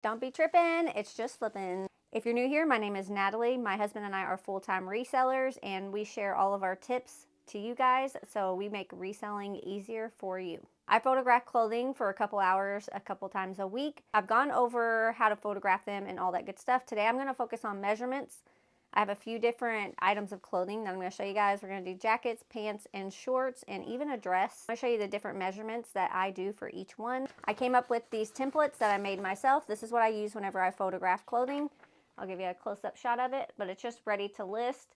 Don't be tripping, it's just flipping. If you're new here, my name is Natalie. My husband and I are full-time resellers, and we share all of our tips to you guys so we make reselling easier for you. I photograph clothing for a couple hours, a couple times a week. I've gone over how to photograph them and all that good stuff. Today I'm going to focus on measurements. I have a few different items of clothing that I'm going to show you guys. We're going to do jackets, pants, and shorts, and even a dress. I'm going to show you the different measurements that I do for each one. I came up with these templates that I made myself. This is what I use whenever I photograph clothing. I'll give you a close-up shot of it, but it's just ready to list.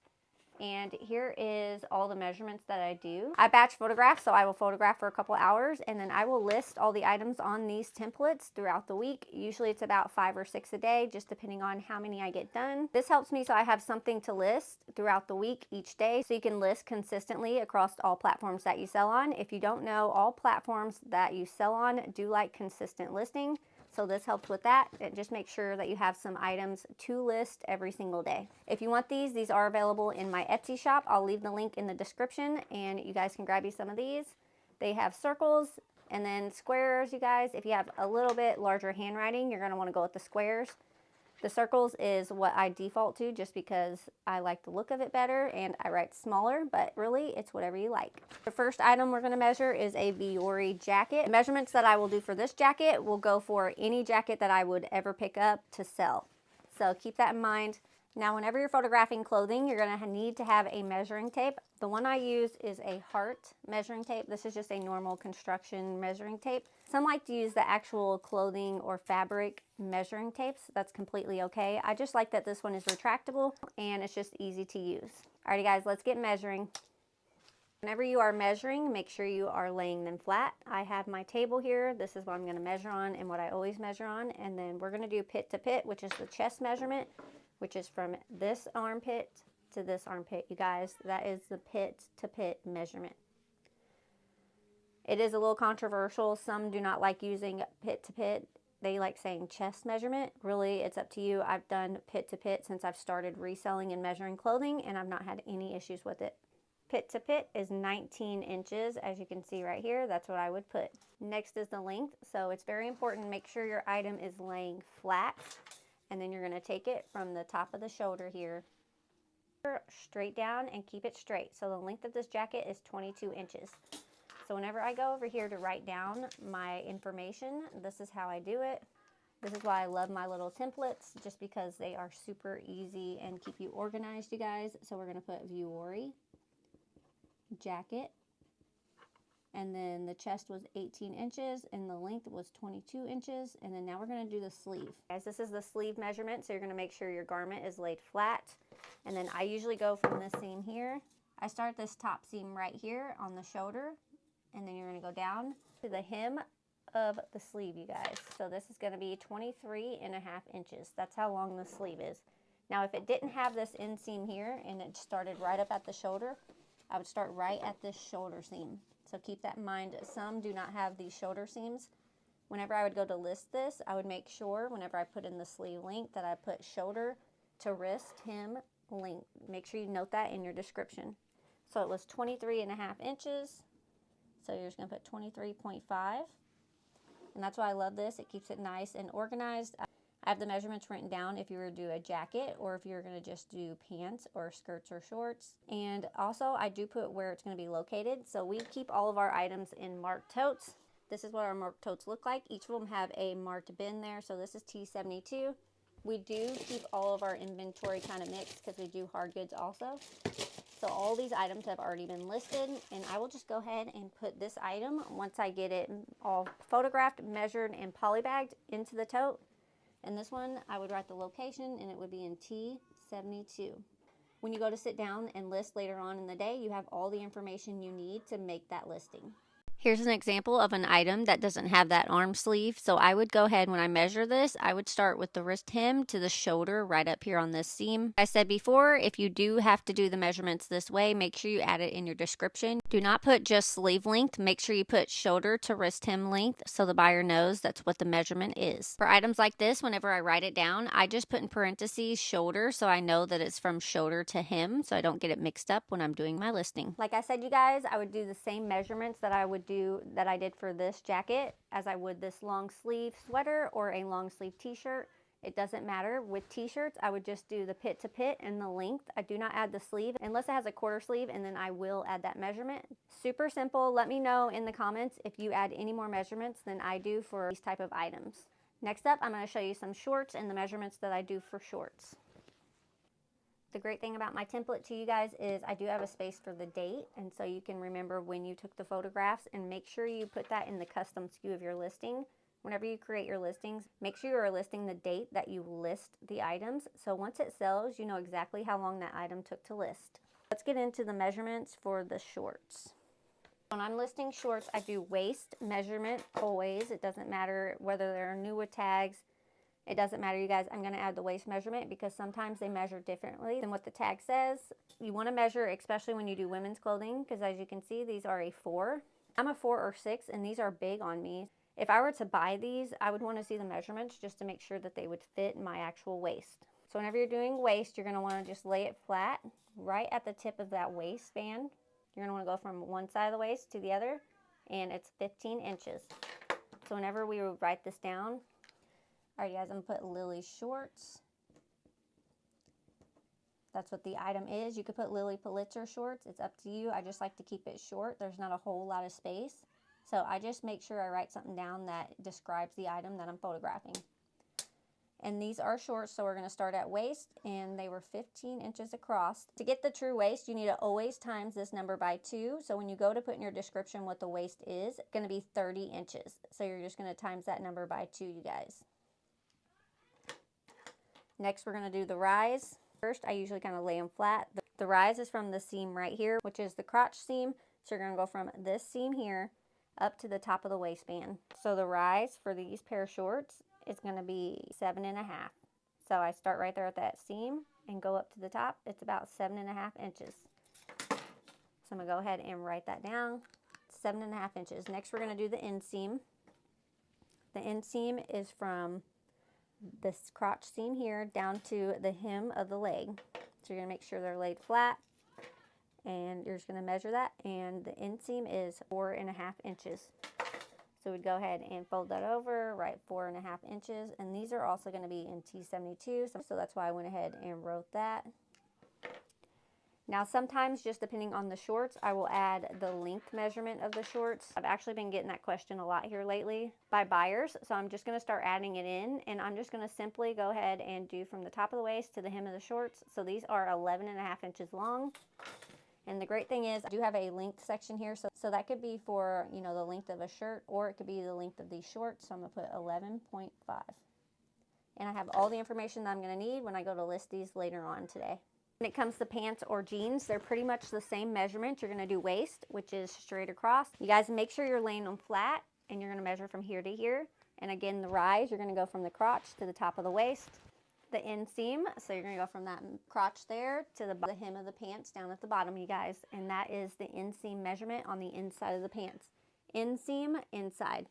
And here is all the measurements that I do. I batch photograph, so I will photograph for a couple hours, and then I will list all the items on these templates throughout the week. Usually it's about 5 or 6 a day, just depending on how many I get done. This helps me so I have something to list throughout the week each day, so you can list consistently across all platforms that you sell on. If you don't know, all platforms that you sell on do like consistent listing. So this helps with that. It just makes sure that you have some items to list every single day. If you want these are available in my Etsy shop. I'll leave the link in the description and you guys can grab you some of these. They have circles and then squares, you guys. If you have a little bit larger handwriting, you're gonna wanna go with the squares. The circles is what I default to just because I like the look of it better and I write smaller, but really it's whatever you like. The first item we're going to measure is a Viore jacket. The measurements that I will do for this jacket will go for any jacket that I would ever pick up to sell. So keep that in mind. Now, whenever you're photographing clothing, you're going to need to have a measuring tape. The one I use is a heart measuring tape. This is just a normal construction measuring tape. Some like to use the actual clothing or fabric measuring tapes. That's completely okay. I just like that this one is retractable and it's just easy to use. Alrighty guys, let's get measuring. Whenever you are measuring, make sure you are laying them flat. I have my table here. This is what I'm going to measure on and what I always measure on. And then we're going to do pit to pit, which is the chest measurement, which is from this armpit to this armpit, you guys. That is the pit to pit measurement. It is a little controversial. Some do not like using pit to pit. They like saying chest measurement. Really, it's up to you. I've done pit to pit since I've started reselling and measuring clothing, and I've not had any issues with it. Pit to pit is 19 inches, as you can see right here. That's what I would put. Next is the length. So it's very important. Make sure your item is laying flat. And then you're going to take it from the top of the shoulder here straight down and keep it straight. So the length of this jacket is 22 inches. So whenever I go over here to write down my information, this is how I do it. This is why I love my little templates, just because they are super easy and keep you organized, you guys. So we're going to put Viore jacket. And then the chest was 18 inches and the length was 22 inches. And then now we're going to do the sleeve. Guys, this is the sleeve measurement. So you're going to make sure your garment is laid flat. And then I usually go from this seam here. I start this top seam right here on the shoulder. And then you're going to go down to the hem of the sleeve, you guys. So this is going to be 23 and a half inches. That's how long the sleeve is. Now, if it didn't have this inseam here and it started right up at the shoulder, I would start right at this shoulder seam. So keep that in mind. Some do not have these shoulder seams. Whenever I would go to list this, I would make sure whenever I put in the sleeve length that I put shoulder to wrist hem length. Make sure you note that in your description. So it was 23 and a half inches. So you're just going to put 23.5. And that's why I love this. It keeps it nice and organized. I have the measurements written down if you were to do a jacket or if you're going to just do pants or skirts or shorts. And also I do put where it's going to be located. So we keep all of our items in marked totes. This is what our marked totes look like. Each of them have a marked bin there. So this is T72. We do keep all of our inventory kind of mixed because we do hard goods also. So all these items have already been listed, and I will just go ahead and put this item, once I get it all photographed, measured, and polybagged, into the tote. And this one, I would write the location, and it would be in T72. When you go to sit down and list later on in the day, you have all the information you need to make that listing. Here's an example of an item that doesn't have that arm sleeve. So I would go ahead when I measure this, I would start with the wrist hem to the shoulder right up here on this seam. I said before, if you do have to do the measurements this way, make sure you add it in your description. Do not put just sleeve length. Make sure you put shoulder to wrist hem length so the buyer knows that's what the measurement is. For items like this, whenever I write it down, I just put in parentheses shoulder so I know that it's from shoulder to hem so I don't get it mixed up when I'm doing my listing. Like I said, you guys, I would do the same measurements that I would do that I did for this jacket as I would this long sleeve sweater or a long sleeve t-shirt. It doesn't matter. With t-shirts, I would just do the pit to pit and the length. I do not add the sleeve unless it has a quarter sleeve, and then I will add that measurement. Super simple. Let me know in the comments if you add any more measurements than I do for these type of items. Next up, I'm going to show you some shorts and the measurements that I do for shorts. The great thing about my template to you guys is I do have a space for the date, and so you can remember when you took the photographs, and make sure you put that in the custom SKU of your listing. Whenever you create your listings, make sure you are listing the date that you list the items, so once it sells, you know exactly how long that item took to list. Let's get into the measurements for the shorts. When I'm listing shorts, I do waist measurement always. It doesn't matter whether they're new with tags. It doesn't matter, you guys. I'm going to add the waist measurement because sometimes they measure differently than what the tag says. You want to measure, especially when you do women's clothing, because as you can see, these are a 4. I'm a 4 or 6, and these are big on me. If I were to buy these, I would want to see the measurements just to make sure that they would fit my actual waist. So whenever you're doing waist, you're going to want to just lay it flat right at the tip of that waistband. You're going to want to go from one side of the waist to the other, and it's 15 inches. So whenever we would write this down, all right, guys, I'm going to put Lily's shorts. That's what the item is. You could put Lily Pulitzer shorts. It's up to you. I just like to keep it short. There's not a whole lot of space. So I just make sure I write something down that describes the item that I'm photographing. And these are shorts, so we're going to start at waist, and they were 15 inches across. To get the true waist, you need to always times this number by 2. So when you go to put in your description what the waist is, it's going to be 30 inches. So you're just going to times that number by 2, you guys. Next, we're going to do the rise. First, I usually kind of lay them flat. The rise is from the seam right here, which is the crotch seam. So you're going to go from this seam here up to the top of the waistband. So the rise for these pair of shorts is going to be 7.5. So I start right there at that seam and go up to the top. It's about 7.5 inches. So I'm going to go ahead and write that down. 7.5 inches. Next, we're going to do the inseam. The inseam is from this crotch seam here down to the hem of the leg. So you're going to make sure they're laid flat, and you're just going to measure that, and the inseam is 4.5 inches. So we'd go ahead and fold that over, write 4.5 inches, and these are also going to be in T72, so that's why I went ahead and wrote that. Now sometimes, just depending on the shorts, I will add the length measurement of the shorts. I've actually been getting that question a lot here lately by buyers, so I'm just going to start adding it in, and I'm just going to simply go ahead and do from the top of the waist to the hem of the shorts. So these are 11.5 inches long, and the great thing is I do have a length section here, so that could be for, you know, the length of a shirt, or it could be the length of these shorts. So I'm going to put 11.5, and I have all the information that I'm going to need when I go to list these later on today. When it comes to pants or jeans, they're pretty much the same measurement. You're going to do waist, which is straight across. You guys make sure you're laying them flat, and you're going to measure from here to here. And again, the rise, you're going to go from the crotch to the top of the waist. The inseam, so you're going to go from that crotch there to the hem of the pants down at the bottom, you guys. And that is the inseam measurement on the inside of the pants. Inseam, inside.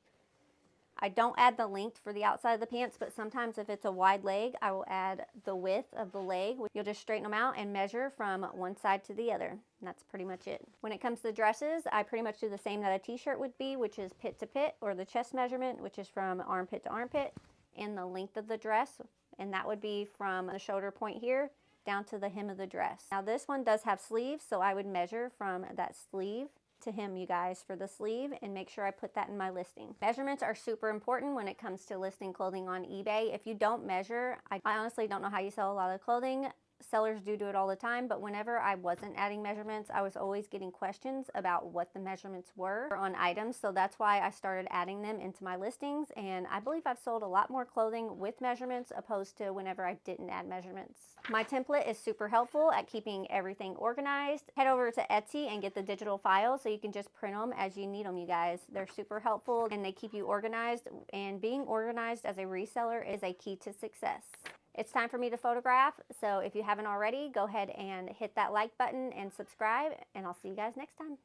I don't add the length for the outside of the pants, but sometimes if it's a wide leg, I will add the width of the leg. You'll just straighten them out and measure from one side to the other. And that's pretty much it. When it comes to dresses, I pretty much do the same that a t-shirt would be, which is pit to pit, or the chest measurement, which is from armpit to armpit, and the length of the dress, and that would be from the shoulder point here down to the hem of the dress. Now this one does have sleeves, so I would measure from that sleeve to hem, you guys, for the sleeve, and make sure I put that in my listing. Measurements are super important when it comes to listing clothing on eBay. If you don't measure, I honestly don't know how you sell a lot of clothing. Sellers do it all the time, but whenever I wasn't adding measurements, I was always getting questions about what the measurements were on items, so that's why I started adding them into my listings, and I believe I've sold a lot more clothing with measurements opposed to whenever I didn't add measurements. My template is super helpful at keeping everything organized. Head over to Etsy and get the digital files so you can just print them as you need them, you guys. They're super helpful, and they keep you organized, and being organized as a reseller is a key to success. It's time for me to photograph, so if you haven't already, go ahead and hit that like button and subscribe, and I'll see you guys next time.